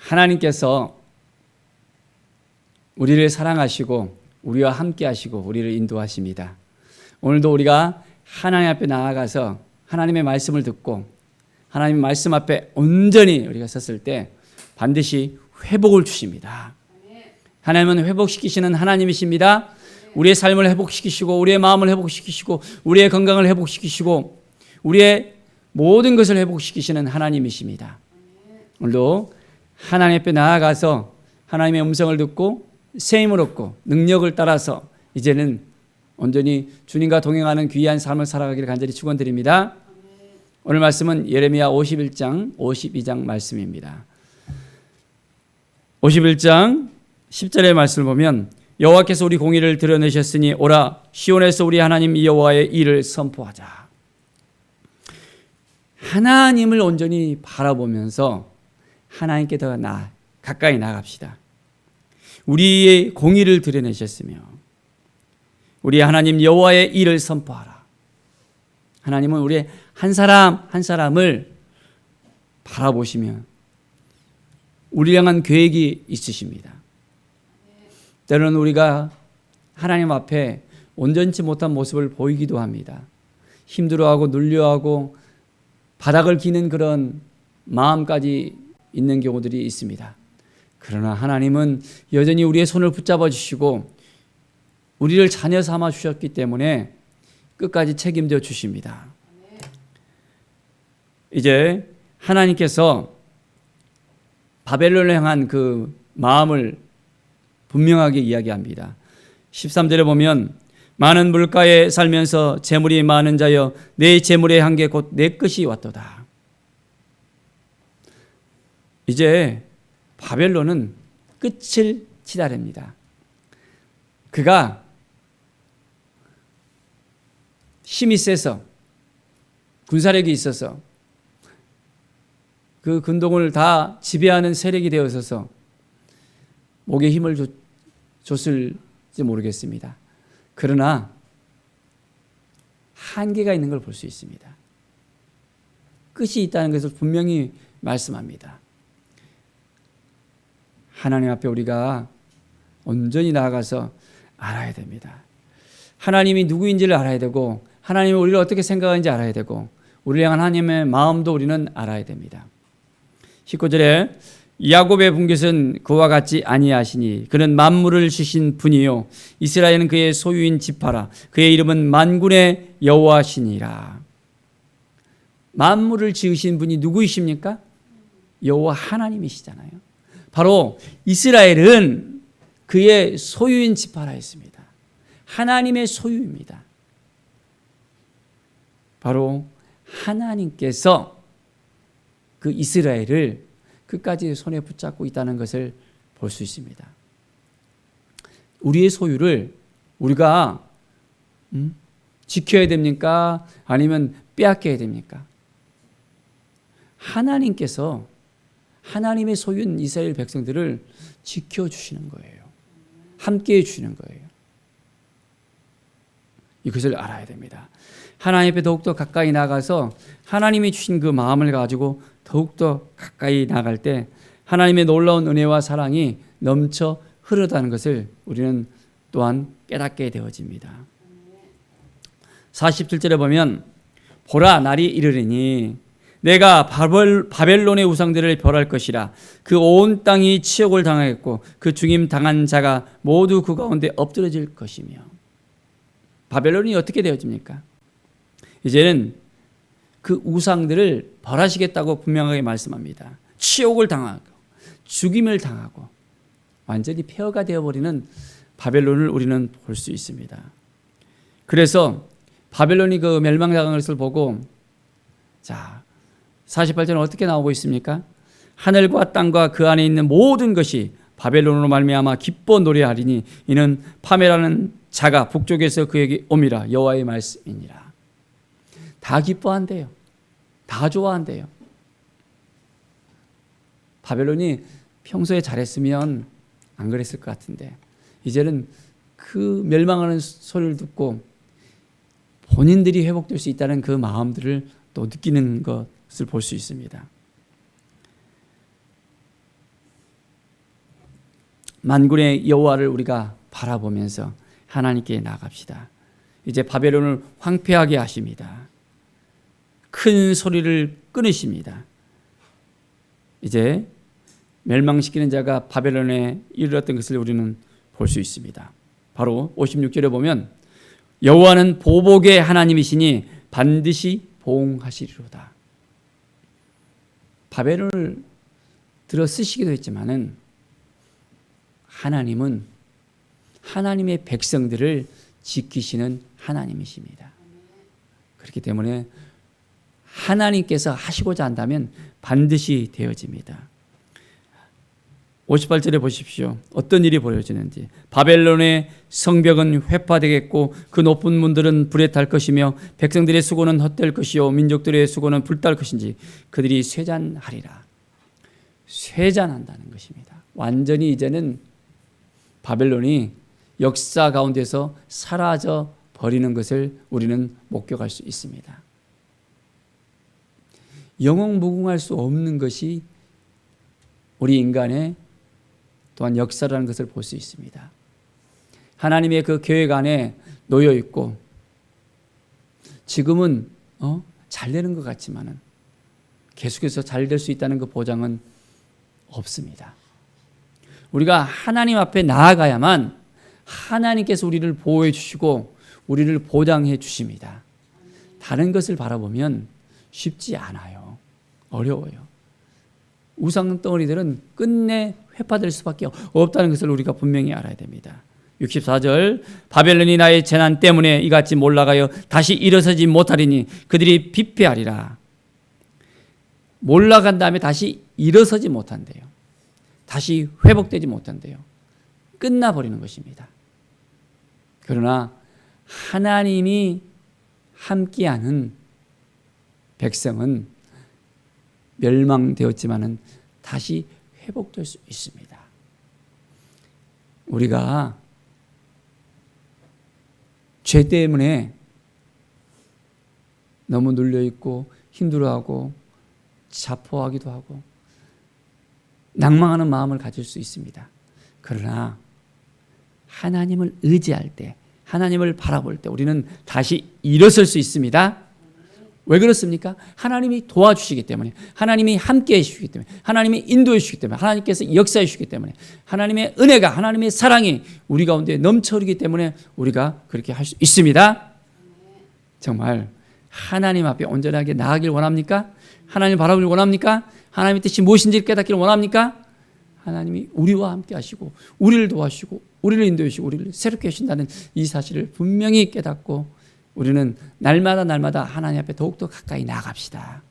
하나님께서 우리를 사랑하시고 우리와 함께 하시고 우리를 인도하십니다. 오늘도 우리가 하나님 앞에 나아가서 하나님의 말씀을 듣고 하나님의 말씀 앞에 온전히 우리가 섰을 때 반드시 회복을 주십니다. 하나님은 회복시키시는 하나님이십니다. 우리의 삶을 회복시키시고 우리의 마음을 회복시키시고 우리의 건강을 회복시키시고 우리의 모든 것을 회복시키시는 하나님이십니다. 오늘도 하나님 앞에 나아가서 하나님의 음성을 듣고 새 힘을 얻고 능력을 따라서 이제는 온전히 주님과 동행하는 귀한 삶을 살아가기를 간절히 축원드립니다. 오늘 말씀은 예레미야 51장 52장 말씀입니다. 51장 10절의 말씀을 보면 여호와께서 우리 공의를 드러내셨으니 오라 시온에서 우리 하나님 여호와의 일을 선포하자. 하나님을 온전히 바라보면서 하나님께 더 가까이 나갑시다. 우리의 공의를 드러내셨으며 우리 하나님 여호와의 일을 선포하라. 하나님은 우리의 한 사람 한 사람을 바라보시며 우리 향한 계획이 있으십니다. 때로는 우리가 하나님 앞에 온전치 못한 모습을 보이기도 합니다. 힘들어하고 눌려하고 바닥을 기는 그런 마음까지 있는 경우들이 있습니다. 그러나 하나님은 여전히 우리의 손을 붙잡아 주시고 우리를 자녀 삼아 주셨기 때문에 끝까지 책임져 주십니다. 이제 하나님께서 바벨론을 향한 그 마음을 분명하게 이야기합니다. 13절에 보면 많은 물가에 살면서 재물이 많은 자여 내 재물의 한계 곧 내 것이 왔도다. 이제 바벨론은 끝을 치달습니다. 그가 힘이 세서 군사력이 있어서 그 근동을 다 지배하는 세력이 되어서서 목에 힘을 줬을지 모르겠습니다. 그러나 한계가 있는 걸 볼 수 있습니다. 끝이 있다는 것을 분명히 말씀합니다. 하나님 앞에 우리가 온전히 나아가서 알아야 됩니다. 하나님이 누구인지를 알아야 되고 하나님이 우리를 어떻게 생각하는지 알아야 되고 우리를 향한 하나님의 마음도 우리는 알아야 됩니다. 19절에 야곱의 분깃은 그와 같지 아니하시니 그는 만물을 주신 분이요 이스라엘은 그의 소유인 지파라 그의 이름은 만군의 여호와시니라. 만물을 지으신 분이 누구이십니까? 여호와 하나님이시잖아요. 바로 이스라엘은 그의 소유인 지파라 했습니다. 하나님의 소유입니다. 바로 하나님께서 그 이스라엘을 끝까지 손에 붙잡고 있다는 것을 볼 수 있습니다. 우리의 소유를 우리가 지켜야 됩니까? 아니면 빼앗겨야 됩니까? 하나님께서 하나님의 소유인 이스라엘 백성들을 지켜주시는 거예요. 함께해 주시는 거예요. 이것을 알아야 됩니다. 하나님 앞에 더욱더 가까이 나가서 하나님이 주신 그 마음을 가지고 더욱더 가까이 나갈 때 하나님의 놀라운 은혜와 사랑이 넘쳐 흐르다는 것을 우리는 또한 깨닫게 되어집니다. 47절에 보면 보라 날이 이르리니 내가 바벨론의 우상들을 벌할 것이라 그 온 땅이 치욕을 당하겠고 그 죽임 당한 자가 모두 그 가운데 엎드러질 것이며. 바벨론이 어떻게 되어집니까? 이제는 그 우상들을 벌하시겠다고 분명하게 말씀합니다. 치욕을 당하고 죽임을 당하고 완전히 폐허가 되어버리는 바벨론을 우리는 볼 수 있습니다. 그래서 바벨론이 그 멸망당한 것을 보고 자 48절은 어떻게 나오고 있습니까? 하늘과 땅과 그 안에 있는 모든 것이 바벨론으로 말미암아 기뻐 노래하리니 이는 파메라는 자가 북쪽에서 그에게 옴이라 여호와의 말씀이니라. 다 기뻐한대요. 다 좋아한대요. 바벨론이 평소에 잘했으면 안 그랬을 것 같은데 이제는 그 멸망하는 소리를 듣고 본인들이 회복될 수 있다는 그 마음들을 또 느끼는 것을 볼 수 있습니다. 만군의 여호와를 우리가 바라보면서 하나님께 나갑시다. 이제 바벨론을 황폐하게 하십니다. 큰 소리를 끊으십니다. 이제 멸망시키는 자가 바벨론에 이르렀던 것을 우리는 볼 수 있습니다. 바로 56절에 보면 여호와는 보복의 하나님이시니 반드시 보응하시리로다. 바벨론을 들어 쓰시기도 했지만은 하나님은 하나님의 백성들을 지키시는 하나님이십니다. 그렇기 때문에 하나님께서 하시고자 한다면 반드시 되어집니다. 58절에 보십시오. 어떤 일이 벌어지는지. 바벨론의 성벽은 회파되겠고 그 높은 문들은 불에 탈 것이며 백성들의 수고는 헛될 것이요 민족들의 수고는 불탈 것인지 그들이 쇠잔하리라. 쇠잔한다는 것입니다. 완전히 이제는 바벨론이 역사 가운데서 사라져 버리는 것을 우리는 목격할 수 있습니다. 영웅무궁할 수 없는 것이 우리 인간의 또한 역사라는 것을 볼 수 있습니다. 하나님의 그 계획 안에 놓여 있고 지금은 잘 되는 것 같지만은 계속해서 잘 될 수 있다는 그 보장은 없습니다. 우리가 하나님 앞에 나아가야만 하나님께서 우리를 보호해 주시고 우리를 보장해 주십니다. 다른 것을 바라보면 쉽지 않아요. 어려워요. 우상 덩어리들은 끝내 회파될 수밖에 없다는 것을 우리가 분명히 알아야 됩니다. 64절 바벨론이 나의 재난 때문에 이같이 몰락하여 다시 일어서지 못하리니 그들이 비패하리라. 몰락한 다음에 다시 일어서지 못한대요. 다시 회복되지 못한대요. 끝나버리는 것입니다. 그러나 하나님이 함께하는 백성은 멸망되었지만은 다시 회복될 수 있습니다. 우리가 죄 때문에 너무 눌려있고 힘들어하고 자포하기도 하고 낭망하는 마음을 가질 수 있습니다. 그러나 하나님을 의지할 때, 하나님을 바라볼 때 우리는 다시 일어설 수 있습니다. 왜 그렇습니까? 하나님이 도와주시기 때문에, 하나님이 함께해 주시기 때문에, 하나님이 인도해 주시기 때문에, 하나님께서 역사해 주시기 때문에, 하나님의 은혜가, 하나님의 사랑이 우리 가운데 넘쳐흐르기 때문에 우리가 그렇게 할 수 있습니다. 정말 하나님 앞에 온전하게 나아가길 원합니까? 하나님 바라보길 원합니까? 하나님의 뜻이 무엇인지 깨닫기를 원합니까? 하나님이 우리와 함께 하시고 우리를 도와주시고 우리를 인도해 주시고 우리를 새롭게 하신다는 이 사실을 분명히 깨닫고 우리는 날마다 하나님 앞에 더욱더 가까이 나아갑시다.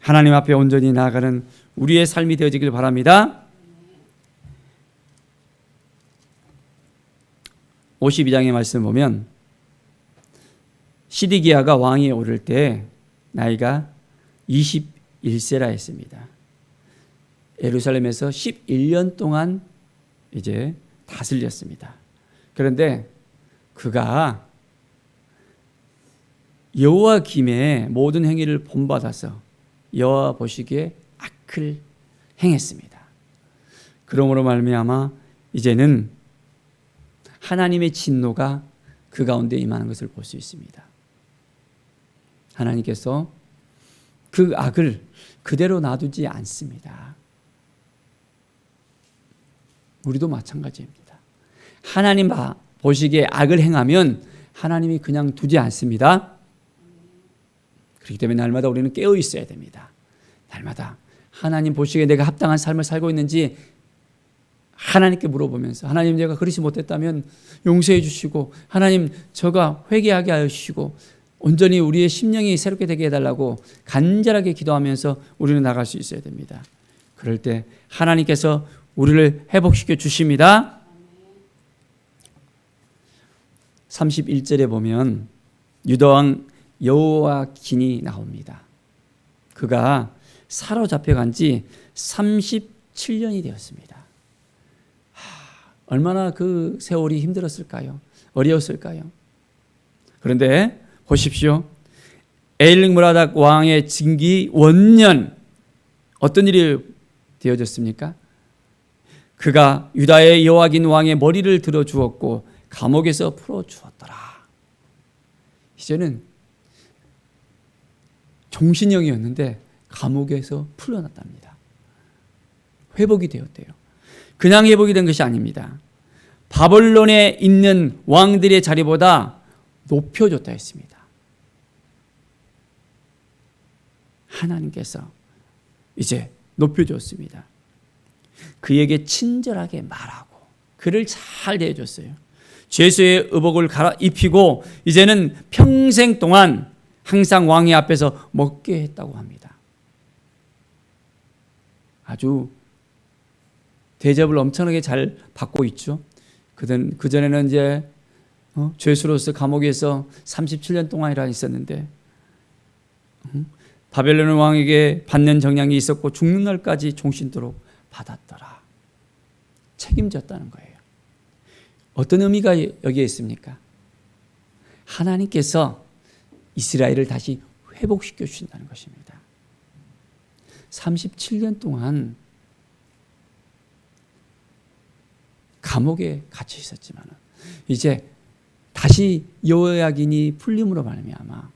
하나님 앞에 온전히 나아가는 우리의 삶이 되어지길 바랍니다. 52장의 말씀 보면 시드기야가 왕위에 오를 때 나이가 21세라 했습니다. 예루살렘에서 11년 동안 이제 다스렸습니다. 그런데 그가 여호와 김의 모든 행위를 본받아서 여호와 보시기에 악을 행했습니다. 그러므로 말미암아 이제는 하나님의 진노가 그 가운데 임하는 것을 볼 수 있습니다. 하나님께서 그 악을 그대로 놔두지 않습니다. 우리도 마찬가지입니다. 하나님 보시기에 악을 행하면 하나님이 그냥 두지 않습니다. 그렇기 때문에 날마다 우리는 깨어 있어야 됩니다. 날마다 하나님 보시기에 내가 합당한 삶을 살고 있는지 하나님께 물어보면서 하나님 제가 그렇지 못했다면 용서해 주시고 하나님 저가 회개하게 하여 주시고 온전히 우리의 심령이 새롭게 되게 해달라고 간절하게 기도하면서 우리는 나갈 수 있어야 됩니다. 그럴 때 하나님께서 우리를 회복시켜 주십니다. 31절에 보면 유다왕 여호야긴이 나옵니다. 그가 사로잡혀간 지 37년이 되었습니다. 얼마나 그 세월이 힘들었을까요? 어려웠을까요? 그런데 보십시오. 에일므라닥 왕의 즉위 원년 어떤 일이 되어졌습니까? 그가 유다의 여호와긴 왕의 머리를 들어주었고 감옥에서 풀어주었더라. 이제는 종신형이었는데 감옥에서 풀려났답니다. 회복이 되었대요. 그냥 회복이 된 것이 아닙니다. 바벨론에 있는 왕들의 자리보다 높여줬다 했습니다. 하나님께서 이제 높여줬습니다. 그에게 친절하게 말하고 그를 잘 대해줬어요. 죄수의 의복을 갈아입히고 이제는 평생 동안 항상 왕의 앞에서 먹게 했다고 합니다. 아주 대접을 엄청나게 잘 받고 있죠. 그전에는 이제 죄수로서 감옥에서 37년 동안이나 있었는데 바벨론 왕에게 받는 정량이 있었고 죽는 날까지 종신토록 받았더라. 책임졌다는 거예요. 어떤 의미가 여기에 있습니까? 하나님께서 이스라엘을 다시 회복시켜 주신다는 것입니다. 37년 동안 감옥에 갇혀 있었지만 이제 다시 여호야긴이 풀림으로 말미암아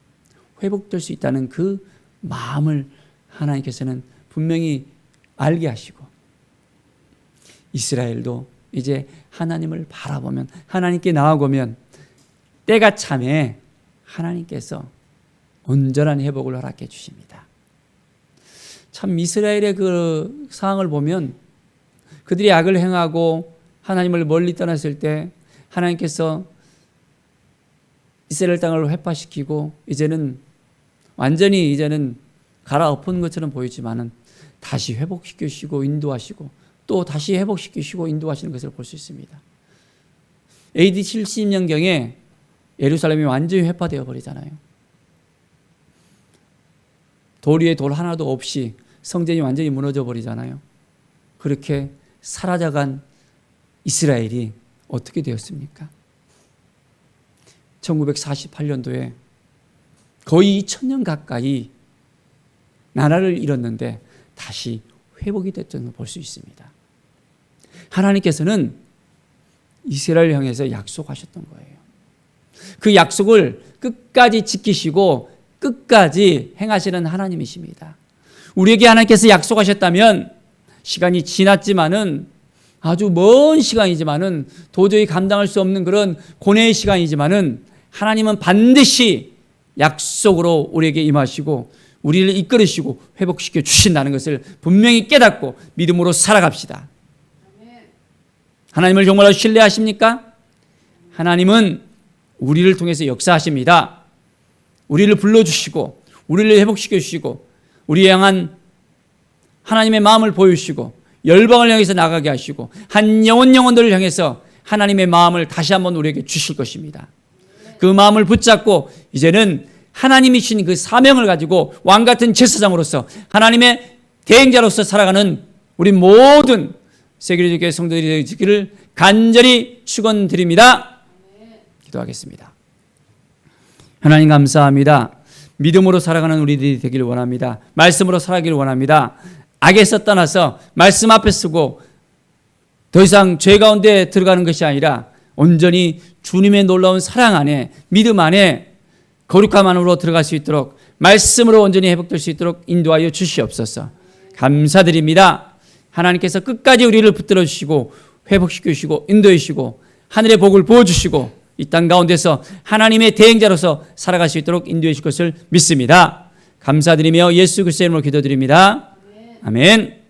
회복될 수 있다는 그 마음을 하나님께서는 분명히 알게 하시고 이스라엘도 이제 하나님을 바라보면 하나님께 나아가면 때가 참에 하나님께서 온전한 회복을 허락해 주십니다. 참 이스라엘의 그 상황을 보면 그들이 악을 행하고 하나님을 멀리 떠났을 때 하나님께서 이스라엘 땅을 회파시키고 이제는 완전히 갈아엎은 것처럼 보이지만은 다시 회복시키시고 인도하시고 또 다시 회복시키시고 인도하시는 것을 볼 수 있습니다. AD 70년경에 예루살렘이 완전히 회파되어 버리잖아요. 돌 위에 돌 하나도 없이 성전이 완전히 무너져 버리잖아요. 그렇게 사라져간 이스라엘이 어떻게 되었습니까? 1948년도에 거의 2000년 가까이 나라를 잃었는데 다시 회복이 됐던 걸 볼 수 있습니다. 하나님께서는 이스라엘을 향해서 약속하셨던 거예요. 그 약속을 끝까지 지키시고 끝까지 행하시는 하나님이십니다. 우리에게 하나님께서 약속하셨다면 시간이 지났지만은 아주 먼 시간이지만은 도저히 감당할 수 없는 그런 고뇌의 시간이지만은 하나님은 반드시 약속으로 우리에게 임하시고 우리를 이끌으시고 회복시켜 주신다는 것을 분명히 깨닫고 믿음으로 살아갑시다. 하나님을 정말로 신뢰하십니까? 하나님은 우리를 통해서 역사하십니다. 우리를 불러주시고 우리를 회복시켜 주시고 우리에 향한 하나님의 마음을 보여주시고 열방을 향해서 나가게 하시고 한 영혼들을 향해서 하나님의 마음을 다시 한번 우리에게 주실 것입니다. 그 마음을 붙잡고 이제는 하나님이 주신 그 사명을 가지고 왕같은 제사장으로서 하나님의 대행자로서 살아가는 우리 모든 세계적인 교회 성도들이 되기를 간절히 축원드립니다. 기도하겠습니다. 하나님 감사합니다. 믿음으로 살아가는 우리들이 되기를 원합니다. 말씀으로 살아가기를 원합니다. 악에서 떠나서 말씀 앞에 서고 더 이상 죄 가운데 들어가는 것이 아니라 온전히 주님의 놀라운 사랑 안에 믿음 안에 거룩함 안으로 들어갈 수 있도록 말씀으로 온전히 회복될 수 있도록 인도하여 주시옵소서. 감사드립니다. 하나님께서 끝까지 우리를 붙들어 주시고 회복시켜 주시고 인도해 주시고 하늘의 복을 부어주시고 이 땅 가운데서 하나님의 대행자로서 살아갈 수 있도록 인도해 주실 것을 믿습니다. 감사드리며 예수 그리스도의 이름으로 기도드립니다. 아멘.